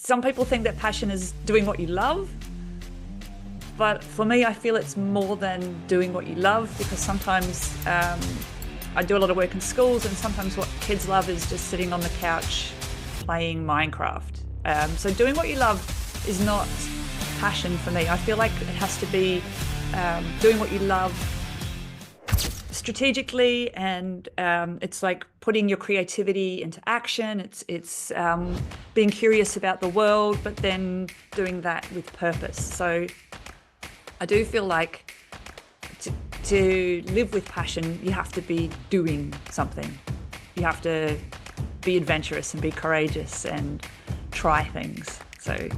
Some people think that passion is doing what you love, but for me, I feel it's more than doing what you love, because sometimes I do a lot of work in schools, and sometimes what kids love is just sitting on the couch playing Minecraft. So doing what you love is not passion for me. I feel like it has to be doing what you love strategically, and it's like putting your creativity into action. It's being curious about the world, but then doing that with purpose. So I do feel like to live with passion, you have to be doing something. You have to be adventurous and be courageous and try things. So.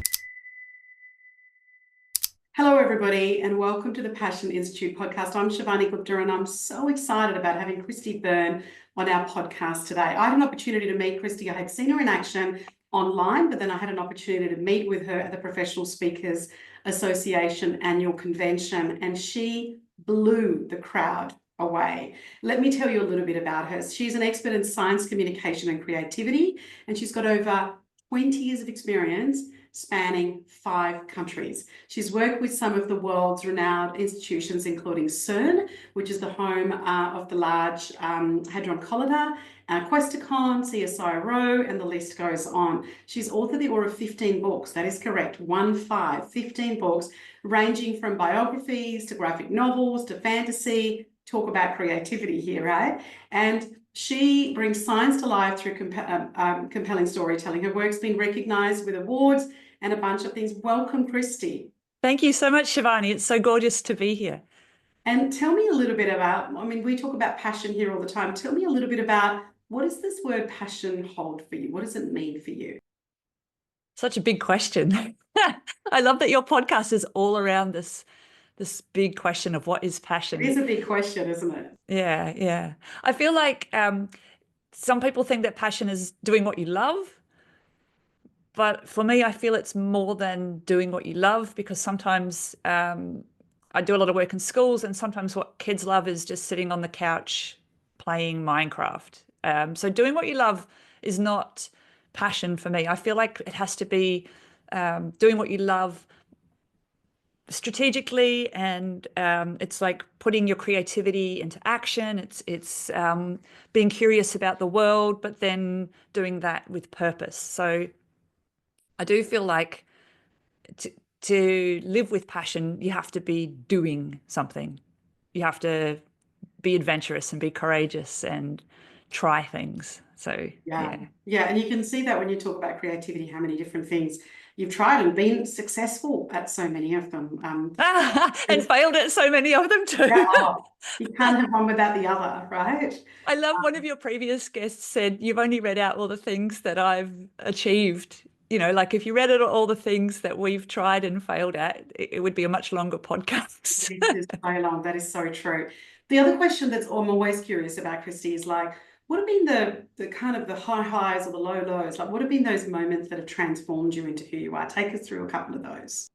Hello, everybody, and welcome to the Passion Institute podcast. I'm Shivani Gupta, and I'm so excited about having Cristy Burne on our podcast today. I had an opportunity to meet Cristy. I had seen her in action online, but then I had an opportunity to meet with her at the Professional Speakers Association annual convention, and she blew the crowd away. Let me tell you a little bit about her. She's an expert in science, communication, and creativity, and she's got over 20 years of experience spanning 5 countries. She's worked with some of the world's renowned institutions, including CERN, which is the home of the Large Hadron Collider, Questacon, CSIRO, and the list goes on. She's authored the order of 15 books. That is correct, 15 books, ranging from biographies to graphic novels to fantasy. Talk about creativity here, right? And she brings science to life through compelling storytelling. Her work's been recognised with awards and a bunch of things. Welcome, Cristy. Thank you so much, Shivani. It's so gorgeous to be here. And tell me a little bit about, we talk about passion here all the time. Tell me a little bit about, what does this word passion hold for you? What does it mean for you? Such a big question. I love that your podcast is all around this big question of what is passion. It is a big question, isn't it? Yeah. I feel like some people think that passion is doing what you love, but for me, I feel it's more than doing what you love, because sometimes I do a lot of work in schools, and sometimes what kids love is just sitting on the couch playing Minecraft. So doing what you love is not passion for me. I feel like it has to be doing what you love strategically, and it's like putting your creativity into action. It's being curious about the world, but then doing that with purpose. So I do feel like to live with passion, you have to be doing something. You have to be adventurous and be courageous and try things. So yeah. And you can see that when you talk about creativity, how many different things you've tried and been successful at so many of them. And failed at so many of them too. Yeah, you can't have one without the other, right? I love one of your previous guests said, you've only read out all the things that I've achieved. You know, like if you read out all the things that we've tried and failed at, it would be a much longer podcast. It is so long. That is so true. The other question I'm always curious about, Cristy, is like, what have been the kind of the high highs or the low lows? Like, what have been those moments that have transformed you into who you are? Take us through a couple of those.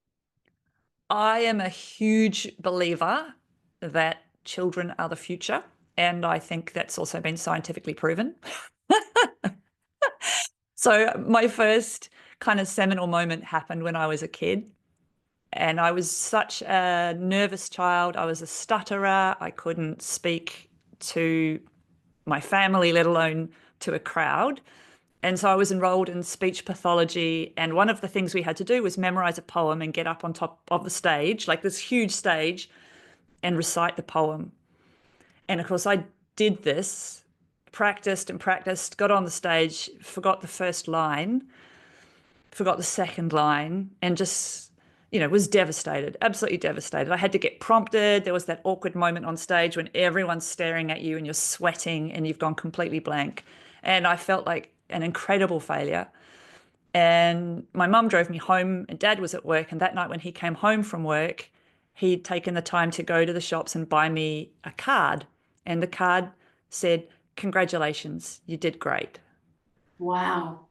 I am a huge believer that children are the future, and I think that's also been scientifically proven. So my first kind of seminal moment happened when I was a kid, and I was such a nervous child. I was a stutterer. I couldn't speak to my family, let alone to a crowd. And so I was enrolled in speech pathology, and one of the things we had to do was memorize a poem and get up on top of the stage, like this huge stage, and recite the poem. And of course I did this, practiced and practiced, got on the stage, forgot the first line, forgot the second line, and just, was devastated, absolutely devastated. I had to get prompted. There was that awkward moment on stage when everyone's staring at you and you're sweating and you've gone completely blank. And I felt like an incredible failure. And my mum drove me home, and Dad was at work. And that night when he came home from work, he'd taken the time to go to the shops and buy me a card. And the card said, "Congratulations, you did great." Wow.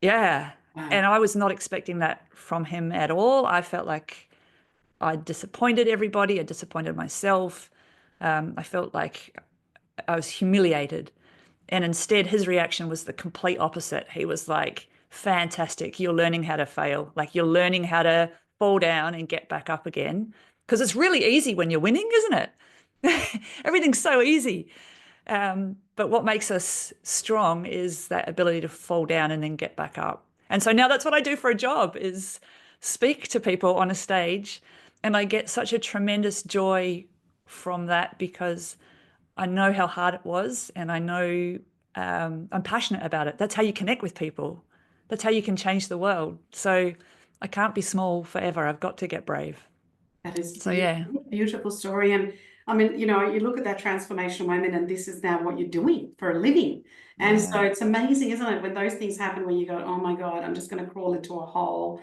Yeah. Wow. And I was not expecting that from him at all. I felt like I disappointed everybody. I disappointed myself. I felt like I was humiliated. And instead, his reaction was the complete opposite. He was like, fantastic. You're learning how to fail. Like you're learning how to fall down and get back up again. Because it's really easy when you're winning, isn't it? Everything's so easy. But what makes us strong is that ability to fall down and then get back up. And so now that's what I do for a job is speak to people on a stage. And I get such a tremendous joy from that because I know how hard it was and I know I'm passionate about it. That's how you connect with people. That's how you can change the world. So I can't be small forever. I've got to get brave. That is So yeah. beautiful story. And I mean, you know, you look at that transformational moment and this is now what you're doing for a living. And so Yeah. it's amazing, isn't it? When those things happen, when you go, oh my God, I'm just going to crawl into a hole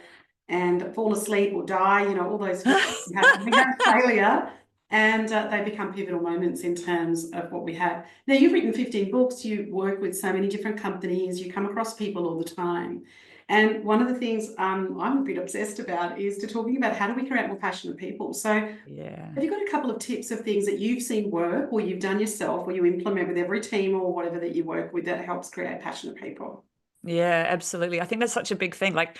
and fall asleep or die, you know, all those feelings happen. We have failure and they become pivotal moments in terms of what we have. Now, you've written 15 books, you work with so many different companies, you come across people all the time. And one of the things I'm a bit obsessed about is to talking about how do we create more passionate people. So Yeah. have you got a couple of tips of things that you've seen work or you've done yourself or you implement with every team or whatever that you work with that helps create passionate people? Yeah, absolutely. I think that's such a big thing. Like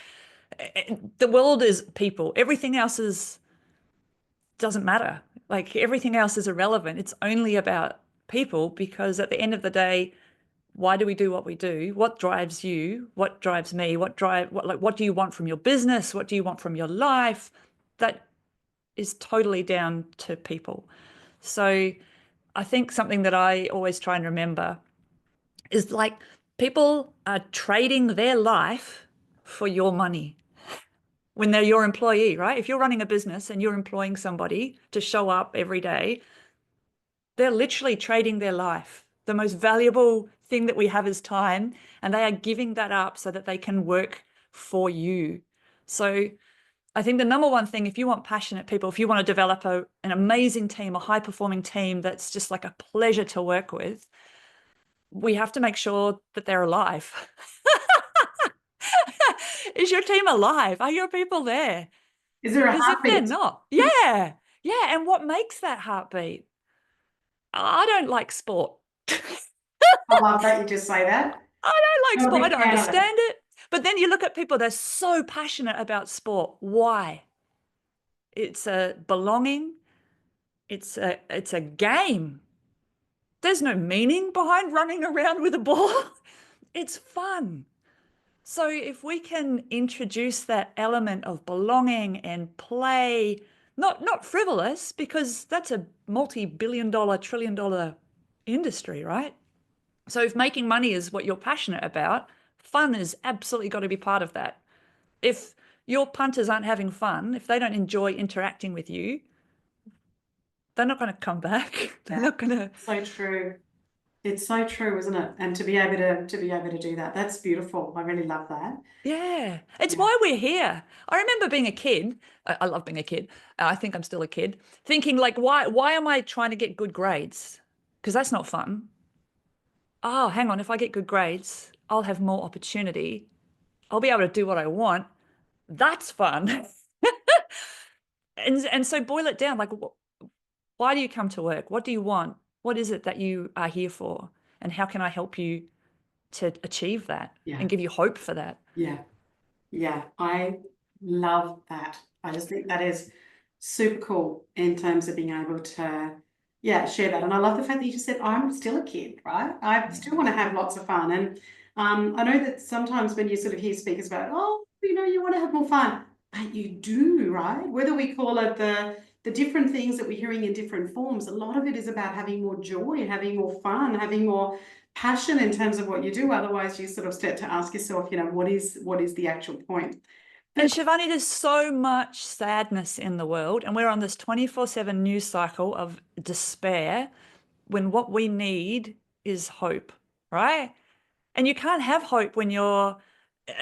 the world is people. Everything else is doesn't matter. Like everything else is irrelevant. It's only about people because at the end of the day, why do we do what we do? What drives you? What drives me? What do you want from your business? What do you want from your life? That is totally down to people. So I think something that I always try and remember is like people are trading their life for your money when they're your employee, right? If you're running a business and you're employing somebody to show up every day, they're literally trading their life. The most valuable thing that we have is time, and they are giving that up so that they can work for you. So I think the number one thing, if you want passionate people, if you want to develop an amazing team, a high-performing team that's just like a pleasure to work with, we have to make sure that they're alive. Is your team alive? Are your people there? Is there a Because if they're heartbeat? not, yeah, yeah. And what makes that heartbeat? I don't like sport. I love that you just say that. I don't like I'm a sport. I big don't fan of it. understand it. But then you look at people, they're so passionate about sport. Why? It's a belonging. It's a game. There's no meaning behind running around with a ball. It's fun. So if we can introduce that element of belonging and play, not frivolous, because that's a multi-billion dollar, trillion dollar industry, right? So if making money is what you're passionate about, fun is absolutely got to be part of that. If your punters aren't having fun, if they don't enjoy interacting with you, they're not going to come back. They're Yeah, not going to. so true. It's so true, isn't it? And to be able to do that, that's beautiful. I really love that. Yeah, it's Yeah. why we're here. I remember being a kid. I love being a kid. I think I'm still a kid, thinking like, why am I trying to get good grades? Because that's not fun. Oh, hang on, if I get good grades, I'll have more opportunity. I'll be able to do what I want. That's fun. And so boil it down, like, why do you come to work? What do you want? What is it that you are here for? And how can I help you to achieve that Yeah. and give you hope for that? Yeah. Yeah, I love that. I just think that is super cool in terms of being able to, yeah, share that. And I love the fact that you just said, I'm still a kid, right? I Yeah. still want to have lots of fun. And I know that sometimes when you sort of hear speakers about, oh, you know, you want to have more fun, but you do, right? Whether we call it the different things that we're hearing in different forms, a lot of it is about having more joy, having more fun, having more passion in terms of what you do. Otherwise, you sort of start to ask yourself, you know, what is the actual point? And But Shivani, there's so much sadness in the world, and we're on this 24/7 news cycle of despair when what we need is hope, right? And you can't have hope when you're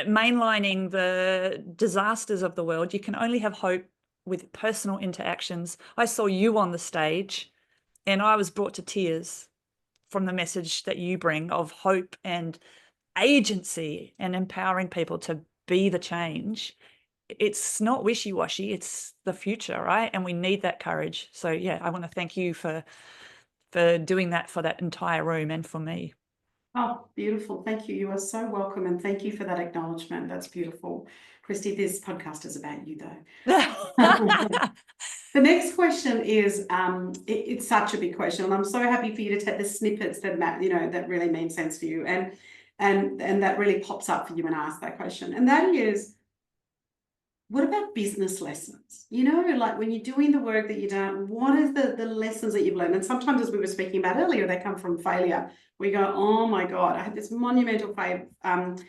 mainlining the disasters of the world. You can only have hope with personal interactions. I saw you on the stage, and I was brought to tears from the message that you bring of hope and agency and empowering people to be the change. It's not wishy-washy, it's the future, right? And we need that courage. So yeah, I want to thank you for doing that for that entire room and for me. Oh, beautiful. Thank you. You are so welcome. And thank you for that acknowledgement. That's beautiful. Cristy, this podcast is about you though. The next question is, it's such a big question, and I'm so happy for you to take the snippets that that really mean sense for you, and that really pops up for you when I ask that question. And that is, what about business lessons? Like when you're doing the work that you've done, what is the lessons that you've learned? And sometimes, as we were speaking about earlier, they come from failure. We go, oh my God, I had this monumental failure, and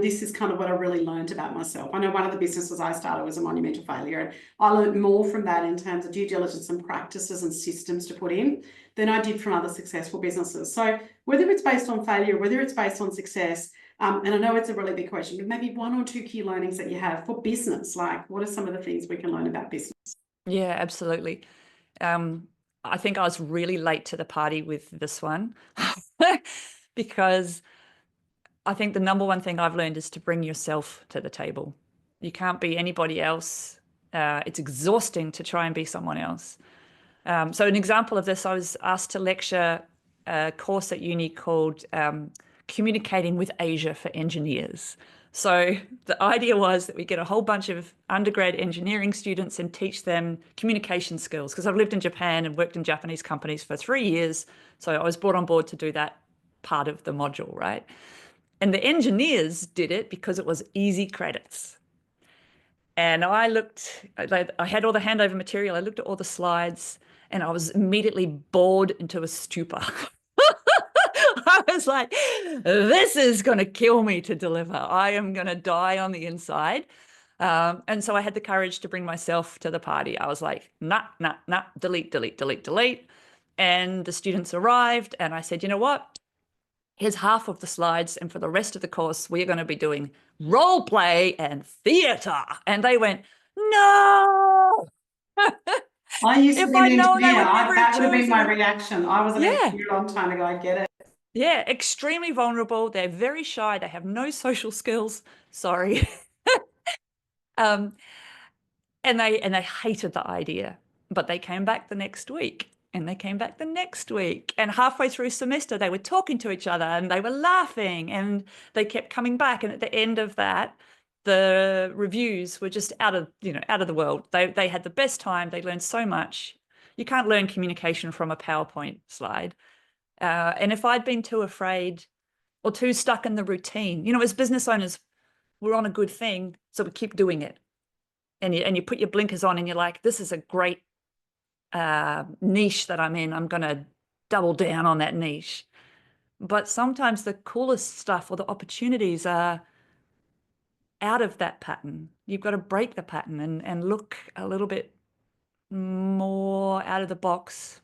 this is kind of what I really learned about myself. I know one of the businesses I started was a monumental failure, and I learned more from that in terms of due diligence and practices and systems to put in than I did from other successful businesses. So whether it's based on failure, whether it's based on success, and I know it's a really big question, but maybe one or two key learnings that you have for business, like what are some of the things we can learn about business? Yeah, absolutely. I think I was really late to the party with this one because I think the number one thing I've learned is to bring yourself to the table. You can't be anybody else. It's exhausting to try and be someone else. So an example of this, I was asked to lecture a course at uni called Communicating with Asia for Engineers. So the idea was that we get a whole bunch of undergrad engineering students and teach them communication skills, because I've lived in Japan and worked in Japanese companies for 3 years. So I was brought on board to do that part of the module, right? And the engineers did it because it was easy credits. And I had all the handover material. I looked at all the slides and I was immediately bored into a stupor. I was like, this is going to kill me to deliver. I am going to die on the inside. And so I had the courage to bring myself to the party. I was like, nah, nah, nah, delete, delete, delete, delete. And the students arrived and I said, you know what? Here's half of the slides. And for the rest of the course, we're going to be doing role play and theater. And they went, no. I used to If be an I'd known, I engineer. would never have That would have been chosen my it. reaction. I was an Yeah. engineer a long time ago. I get it. Yeah. Extremely vulnerable. They're very shy. They have no social skills. Sorry. Um, and they hated the idea, but they came back the next week and they came back the next week, and halfway through semester they were talking to each other and they were laughing and they kept coming back, and at the end of that the reviews were just out of the world. They had the best time. They learned so much. You can't learn communication from a PowerPoint slide. And if I'd been too afraid or too stuck in the routine, as business owners, we're on a good thing, so we keep doing it, and you put your blinkers on and you're like, this is a great niche that I'm in. I'm going to double down on that niche. But sometimes the coolest stuff or the opportunities are out of that pattern. You've got to break the pattern and look a little bit more out of the box.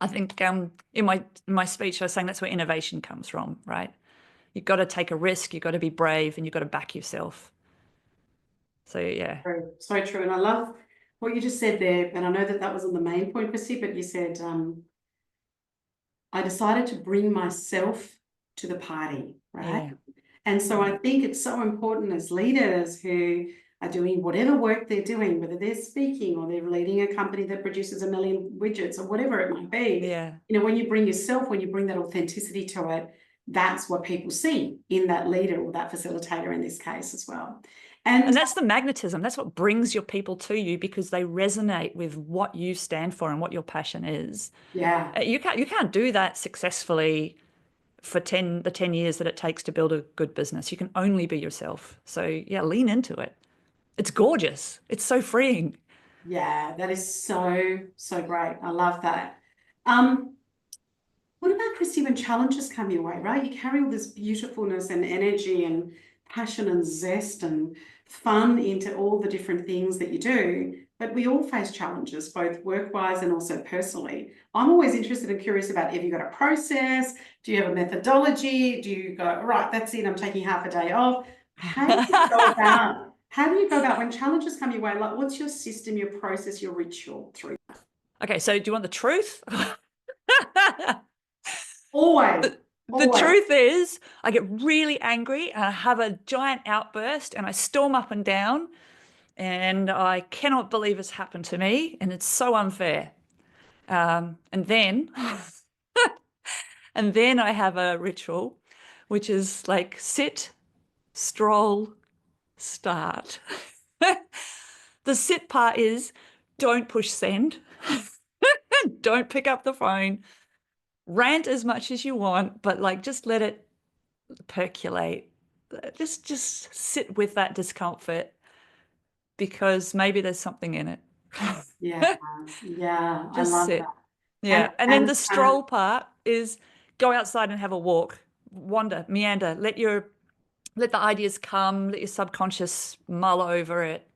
I think in my speech, I was saying that's where innovation comes from, right? You've got to take a risk. You've got to be brave, and you've got to back yourself. So yeah. True. So true. And I love what you just said there. And I know that wasn't the main point, Cristy, but you said, I decided to bring myself to the party, right? Yeah. And so I think it's so important as leaders who are doing whatever work they're doing, whether they're speaking or they're leading a company that produces 1 million widgets or whatever it might be. Yeah. When you bring yourself, when you bring that authenticity to it, that's what people see in that leader or that facilitator in this case as well. And that's the magnetism. That's what brings your people to you, because they resonate with what you stand for and what your passion is. Yeah. You can't do that successfully for the 10 years that it takes to build a good business. You can only be yourself. So yeah, lean into it. It's gorgeous. It's so freeing. Yeah, that is so, so great. I love that. What about, Cristy, when challenges come your way, right? You carry all this beautifulness and energy and passion and zest and fun into all the different things that you do, but we all face challenges, both work-wise and also personally. I'm always interested and curious about, have you got a process? Do you have a methodology? Do you go, right, that's it, I'm taking half a day off? How do you go about, when challenges come your way? Like, what's your system, your process, your ritual through that? Okay, so do you want the truth? Always. The truth is, I get really angry and I have a giant outburst and I storm up and down, and I cannot believe it's happened to me, and it's so unfair. And then And then I have a ritual, which is like sit, stroll, start. The sit part is don't push send, don't pick up the phone, rant as much as you want, but like just let it percolate. Just sit with that discomfort because maybe there's something in it. Yeah, yeah, I Just love that. sit. And Yeah. And then and the stroll part is go outside and have a walk, wander, meander, let the ideas come, let your subconscious mull over it.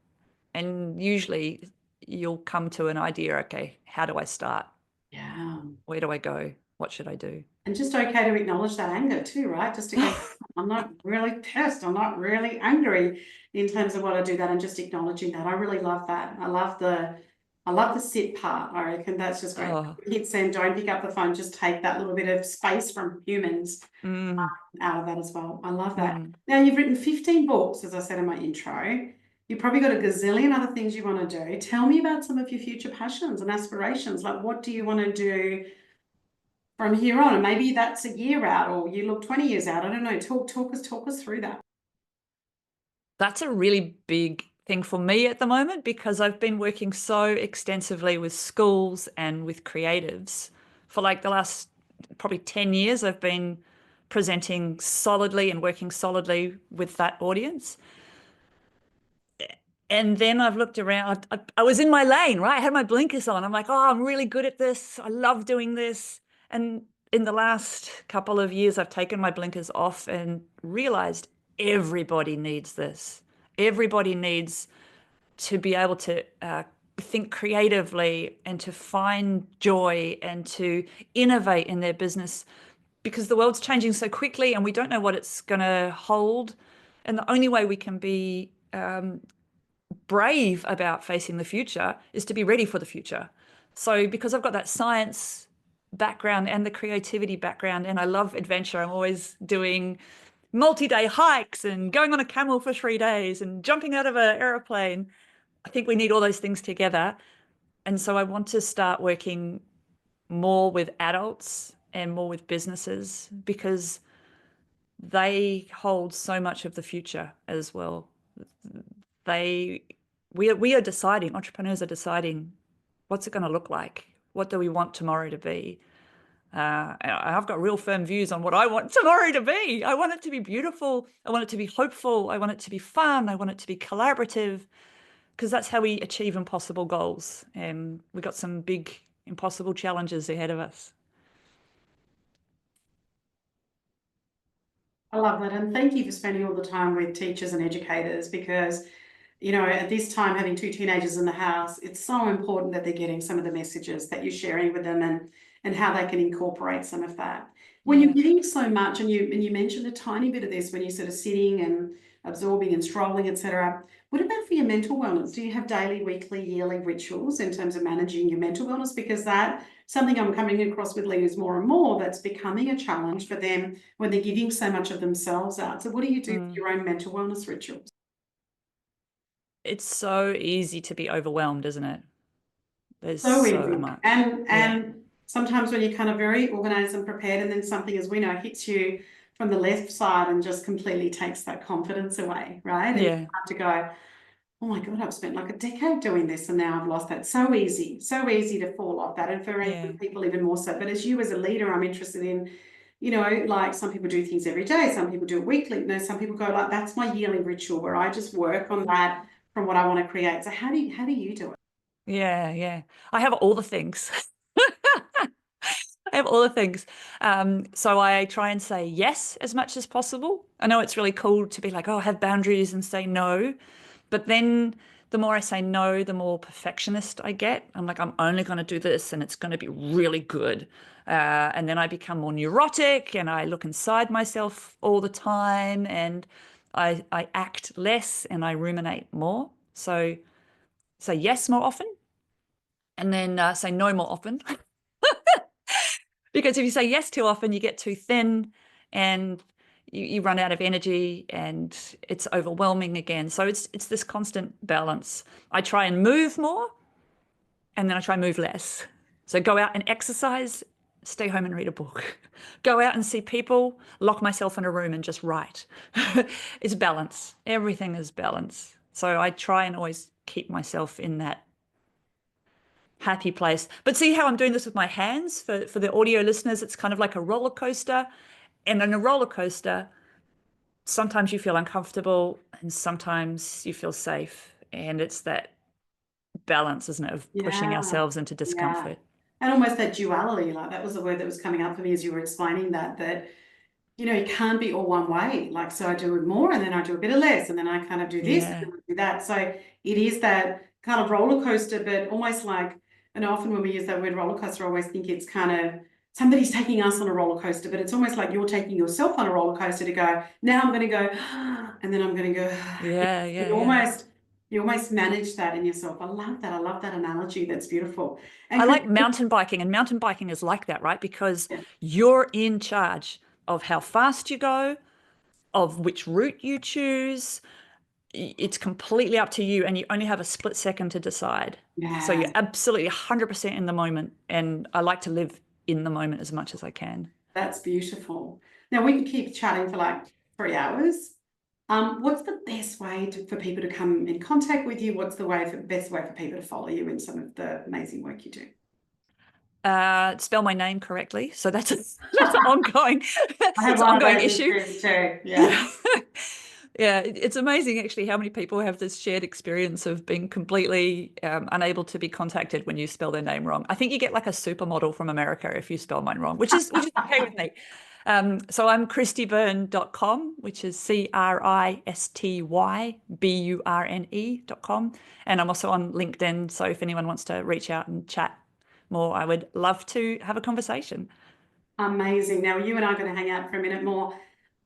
And usually you'll come to an idea, okay, how do I start? yeah. Where do I go? What should I do? And just okay to acknowledge that anger too, right? Just to go, I'm not really pissed, I'm not really angry in terms of what I do that and just acknowledging that. I really love that. I love the sit part. I reckon that's just great. Oh, Hit send, don't pick up the phone, just take that little bit of space from humans mm, out of that as well. I love that. mm. Now you've written 15 books, as I said in my intro. You've probably got a gazillion other things you want to do. Tell me about some of your future passions and aspirations. Like, what do you want to do from here on? And maybe that's a year out, or you look 20 years out. I don't know. Talk us through that. That's a really big thing for me at the moment because I've been working so extensively with schools and with creatives for like the last probably 10 years. I've been presenting solidly and working solidly with that audience. And then I've looked around. I was in my lane, right? I had my blinkers on. I'm like, oh, I'm really good at this. I love doing this. And in the last couple of years, I've taken my blinkers off and realized everybody needs this. Everybody needs to be able to think creatively and to find joy and to innovate in their business because the world's changing so quickly and we don't know what it's going to hold. And the only way we can be brave about facing the future is to be ready for the future. So because I've got that science background and the creativity background, and I love adventure, I'm always doing multi-day hikes and going on a camel for 3 days and jumping out of an aeroplane. I think we need all those things together. And so I want to start working more with adults and more with businesses because they hold so much of the future as well. They we are deciding, entrepreneurs are deciding what's it going to look like? What do we want tomorrow to be? I've got real firm views on what I want tomorrow to be. I want it to be beautiful. I want it to be hopeful. I want it to be fun. I want it to be collaborative because that's how we achieve impossible goals. And we've got some big impossible challenges ahead of us. I love that. And thank you for spending all the time with teachers and educators because, at this time, having two teenagers in the house, it's so important that they're getting some of the messages that you're sharing with them and how they can incorporate some of that. When you're Yeah. giving so much, and you mentioned a tiny bit of this when you're sort of sitting and absorbing and strolling, etc. What about for your mental wellness? Do you have daily, weekly, yearly rituals in terms of managing your mental wellness? Because that's something I'm coming across with leaders more and more that's becoming a challenge for them when they're giving so much of themselves out. So what do you do for Mm. your own mental wellness rituals? It's so easy to be overwhelmed, isn't it? There's So so easy. much. And Yeah. and sometimes when you're kind of very organized and prepared, and then something, as we know, hits you from the left side and just completely takes that confidence away, right? And you Yeah. have to go, oh my God, I've spent like a decade doing this and now I've lost that. So easy to fall off that. And for Yeah. people even more so. But as you as a leader, I'm interested in, like some people do things every day, some people do it weekly. Some people go like, that's my yearly ritual where I just work on that from what I want to create. So how do you do it? Yeah. Yeah. I have all the things. I have all the things. So I try and say yes as much as possible. I know it's really cool to be like, oh, have boundaries and say no. But then the more I say no, the more perfectionist I get. I'm like, I'm only going to do this and it's going to be really good. And then I become more neurotic and I look inside myself all the time and I act less and I ruminate more. So say yes more often and then say no more often. Because if you say yes too often, you get too thin and you run out of energy and it's overwhelming again. So it's this constant balance. I try and move more and then I try and move less. So go out and exercise stay home and read a book, go out and see people, lock myself in a room and just write. It's balance. Everything is balance. So I try and always keep myself in that happy place. But see how I'm doing this with my hands for the audio listeners? It's kind of like a roller coaster. And in a roller coaster, sometimes you feel uncomfortable and sometimes you feel safe. And it's that balance, isn't it, of pushing Yeah, ourselves into yeah. discomfort. And almost that duality, like that was the word that was coming up for me as you were explaining that you can't be all one way. Like, so I do more and then I do a bit of less and then I kind of do this and Yeah. then I do that. So it is that kind of roller coaster, but almost like, and often when we use that word roller coaster, I always think it's kind of somebody's taking us on a roller coaster, but it's almost like you're taking yourself on a roller coaster to go, now I'm going to go, and then I'm going to go. Yeah, You yeah, yeah. almost manage that in yourself. I love that. I love that analogy. That's beautiful. I And like mountain biking, and mountain biking is like that, right? Because yeah, you're in charge of how fast you go, of which route you choose. It's completely up to you, and you only have a split second to decide. So yeah, you're absolutely 100% in the moment, and I like to live in the moment as much as I can. that's beautiful. Now we could keep chatting for like 3 hours. What's the best way for people to come in contact with you? What's the best way for people to follow you in some of the amazing work you do? Spell my name correctly. So that's that's an ongoing I have it's an one of ongoing those issue. issues too. Yeah. Yeah. Yeah, it's amazing actually how many people have this shared experience of being completely unable to be contacted when you spell their name wrong. I think you get like a supermodel from America if you spell mine wrong, which is okay with me. So I'm CristyBurne.com, which is CRISTYBURNE.com. And I'm also on LinkedIn. So if anyone wants to reach out and chat more, I would love to have a conversation. Amazing. Now you and I are going to hang out for a minute more.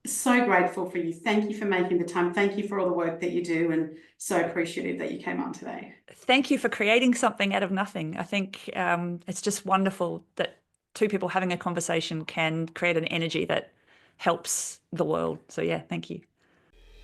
So grateful for you. Thank you for making the time. Thank you for all the work that you do and so appreciative that you came on today. Thank you for creating something out of nothing. I think it's just wonderful that two people having a conversation can create an energy that helps the world. So yeah, thank you.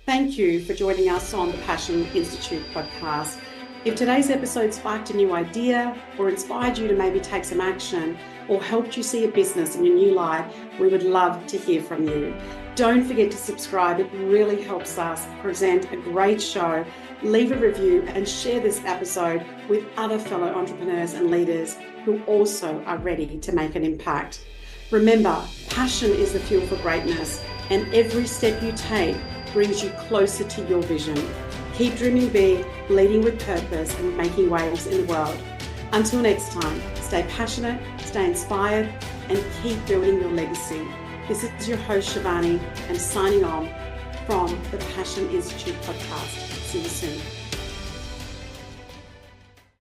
Thank you for joining us on the Passion Institute podcast. If today's episode sparked a new idea or inspired you to maybe take some action or helped you see a business in a new light, we would love to hear from you. Don't forget to subscribe. It really helps us present a great show. Leave a review and share this episode with other fellow entrepreneurs and leaders who also are ready to make an impact. Remember, passion is the fuel for greatness, and every step you take brings you closer to your vision. Keep dreaming big, leading with purpose, and making waves in the world. Until next time, stay passionate, stay inspired, and keep building your legacy. This is your host, Shivani, and signing on from the Passion Institute podcast. See you soon.